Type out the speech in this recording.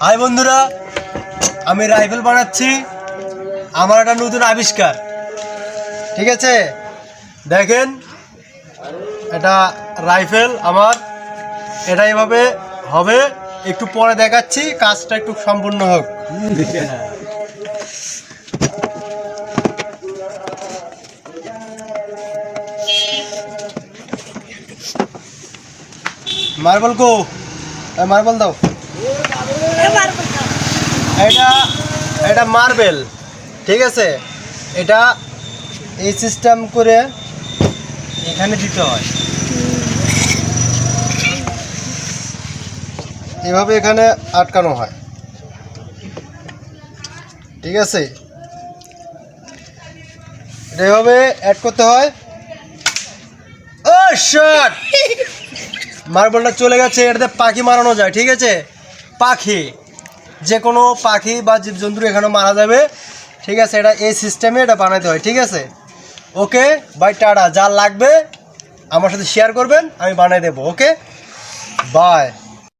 High বন্ধুরা, আমি rifle বানাচ্ছি। আমার একটা নতুন আবিষ্কার, ঠিক আছে? দেখেন, এটা রাইফেল আমার। এটা এভাবে হবে, একটু পরে দেখাচ্ছি। কাজটা একটু সম্পূর্ণ হোক। মার্বেল কো, মার্বেল দাও। এটা মার্বেল, ঠিক আছে? এটা এই সিস্টেম করে এখানে দিতে হয়, এভাবে এখানে আটকানো হয়, ঠিক আছে? এটা এভাবে অ্যাড করতে হয়। ও শট, মার্বেলটা চলে গেছে। এটাতে পাখি মারানো যায়, ঠিক আছে? পাখি, যে কোনো পাখি বা জীবজন্তু এখানে মারা যাবে, ঠিক আছে? এটা এই সিস্টেমে এটা বানাতে হয়, ঠিক আছে? Okay bye, tata. যা লাগবে আমার সাথে শেয়ার করবেন, আমি বানিয়ে দেবো। Okay bye.